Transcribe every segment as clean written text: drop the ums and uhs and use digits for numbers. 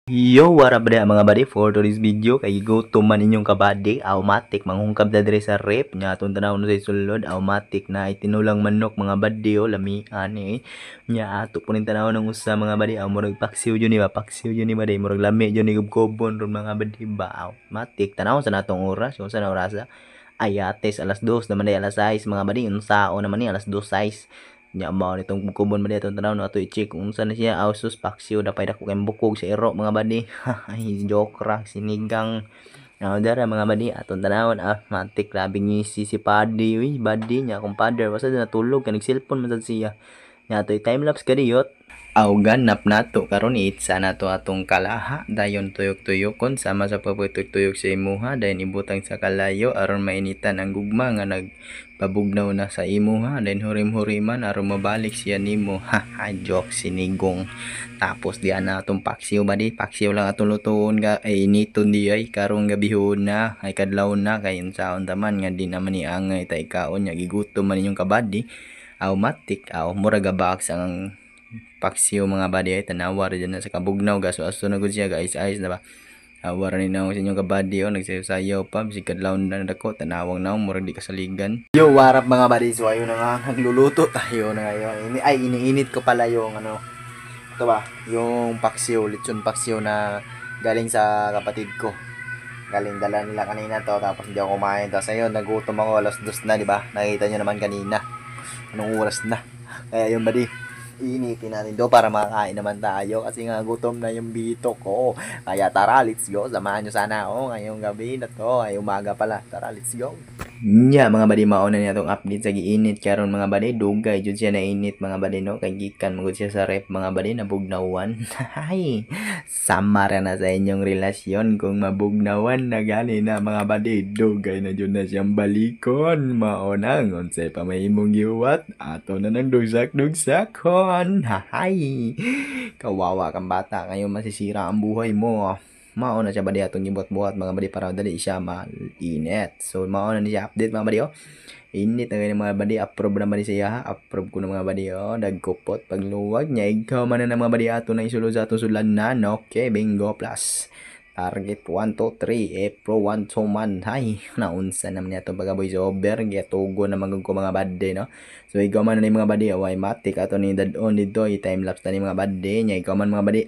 Yo, what up dia mga buddy? For today's video, kay gutom man inyong kabady, automatic manghungkab na dire sa rep nya atong tanaw no sa sulod, automatic na itinulang manok mga buddy o lamian nya ato punin tanaw ng usa mga buddy, murag paksiw jud ni ba, paksiw jud ni ba day, murag lami jud ni gubkobon ron mga buddy ba, automatic tanaw sa natong oras, sa na orasa ay ates alas 2 naman day alas 6 mga buddy, unsao naman ni alas 2:06 nya mao nitong kubon ba dito tanaw no ato i-check kung unsa na siya ausos paksiw dapay dako kay bukog sa iro mga badi ay joke ra sinigang dara mga badi aton tanawon matik grabe ngisi si Paddy uy badi nya kumpadre basta natulog ka nag-cellphone man sad siya nya ato time lapse kadiyot aw ganap nato karon itsa nato atong kalaha dayon tuyok-tuyokon sama sa pagtuyok sa imuha dayon ibutang sa kalayo aron mainitan ang gugma nga nagpabugnaw na sa imuha dayon hurim-huriman aron mabalik siya nimo joke sinigong tapos diyan na atong paksiw ba di paksiw lang atong lutuon ga ay initon di ay karong gabihon na ay kadlaw na kay unsaon taman nga di naman ni angay tay kaon nya gigutom man inyong kabadi automatic mura gabak ang paksiw mga body ay tanawar dyan na sa kabugnaw gaso aso na gud siya guys ayos na ba awar ni naong sa inyong kabady nagsayaw pa bisig kadlaw na dako tanawang naong murag di kasaligan yo warap mga body so ayo na nga nagluluto tayo na ngayon ay iniinit ko pala yung ito ba yung paksiw lechon paksiw na galing sa kapatid ko galing dala nila kanina to tapos hindi ako kumain tapos ayun nagutom ako alas 2 na di ba nakita nyo naman kanina anong oras na kaya yun body initin natin do para makakain naman tayo kasi nga gutom na yung bito ko kaya tara let's go samahan nyo sana ako ngayong gabi na to ay umaga pala tara let's go mga badi mauna niya itong update sa giinit karon mga badi dugay jud siya na init mga badi no kay gikan magud siya sa rep mga badi nabugnawan hay samara na sa inyong relasyon kung mabugnawan na gani na mga badi dugay na jud na siyang balikon maunang unsay pa may imong giwat ato na nang dugsak-dugsakon hay kawawa kang bata ngayon masisira ang buhay mo mao na siya badi atong gibuhat-buhat mga badi para dali siya mainit. So mao na siya update mga badi init na ganyan mga badi approve naman siya approve ko na mga badi dagkupot pagluwag niya ikaw man na mga badi ato na isulod sa atong sulanan okay bingo plus target 1 2 3 April 1 2 man hay naunsa naman niya itong pagka voice over gatugo na magug ko mga badi no so ikaw man na mga badi away matik ato ni dadon dito time lapse na ni mga badi nya ikaw man mga badi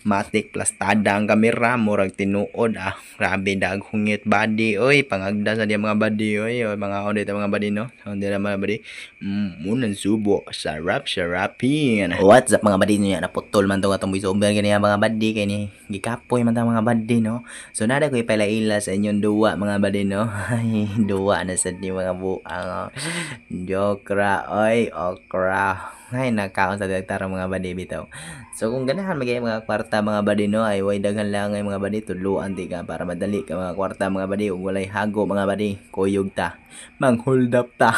matik plus tada ang kamera murag tinuod grabe dag hungit body oy pangagda sa diya mga body oy mga on dito mga body no on dito mga body munan subo sarapin what's up mga body niya naputol man to atong voice over kani mga body kay ni gikapoy man ta mga body no so nada ko ipalaila sa inyong duwa mga body no ay duwa na sad ni mga buang joke ra oy okra ay nakaon sa direktar mga badi bitaw so kung ganahan magay mga kwarta mga badi no ay way daghan lang ay mga badi tudloan di ka para madali ka mga kwarta mga badi ug walay hago mga badi kuyog ta mang hold up ta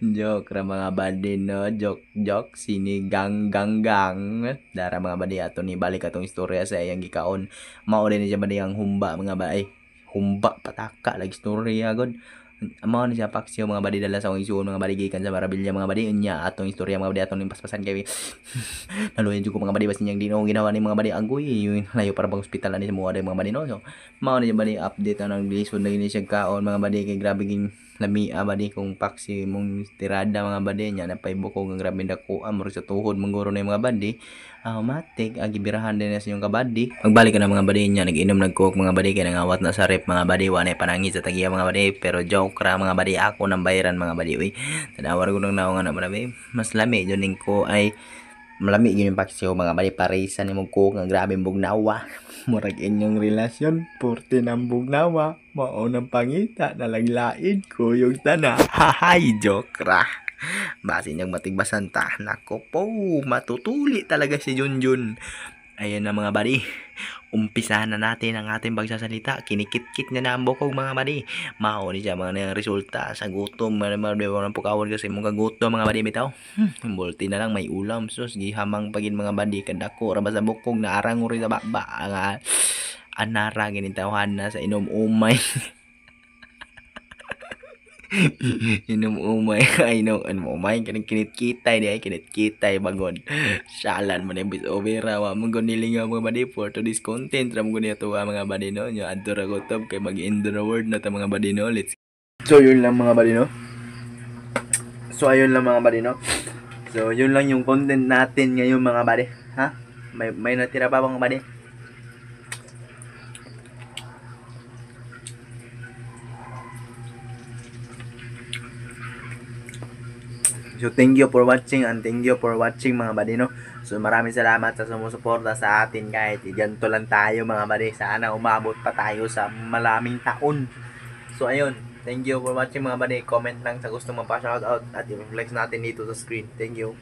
joke ra mga badi no joke sinigang gang dara mga badi ato ni balik atong istorya sa iyang gikaon mao din siya badi ang humba mga badi humba pataka lagi istorya god amo ni siya paksiw mga badi dala sa akong isuon mga badi gikan sa Marabilya mga badi unya atong istorya mga badi atong paspasan kay naluyan jud ko mga badi basin yang dino ginawa ni mga badi agoy layo para pang ospital ani sa mga mga badi no so mao ni badi update na nang lisod na gini siya kaon mga badi kay grabe ging lamia badi kung paksi mong tirada mga badi nya na paibukog ang grabe dako amor sa tuhod mangguro na mga badi automatic agibirahan din sa inyong kabadi magbalik ka na mga badi nya nag-inom nagcook mga badi kay nangawat na sa rep mga badi wanay panangit sa tagiya mga badi pero joke ra mga badi ako nang bayaran mga badi uy tanawar ko nang naong na badi mas lami jud ning ko ay malami gyud yung paksiw mga badi parisan ni mong cook nga grabe bugnawa murag inyong relasyon porte ng bugnawa mao nang pangita nalaglain ko yung tana hahay joke ra basi niyang matigbasan ta nako po matutuli talaga si Junjun ayan na mga badi umpisahan na natin ang ating pagsasalita kinikit-kit na ang bukog mga badi mao ni siya mga resulta sa gutom mga ng pukawon kasi mong kagutom mga badi bitaw multi na lang may ulam sus gihamang pagin mga badi kadako ra sa bukog na arang uri sa baba nga anara ginitawhan na sa inom umay Inom umay, inom ano umay kanang kinit-kitay di ay kinit-kitay bagod. Syalan man imbis obera wa man gud nilingaw mga badi for today's content ra mo gud ato mga badi no. Nya adto ra gotob kay mag-end the word na ta mga badi no. Let's So yun lang mga badi no. So ayun lang mga badi no. So yun lang yung content natin ngayon mga badi. Ha? May natira pa bang badi? So thank you for watching and thank you for watching mga buddy no. So maraming salamat sa sumusuporta sa atin kahit ganito lang tayo mga buddy. Sana umabot pa tayo sa maraming taon. So ayun, thank you for watching mga buddy. Comment lang sa gusto mo pa shoutout at i-flex natin dito sa screen. Thank you.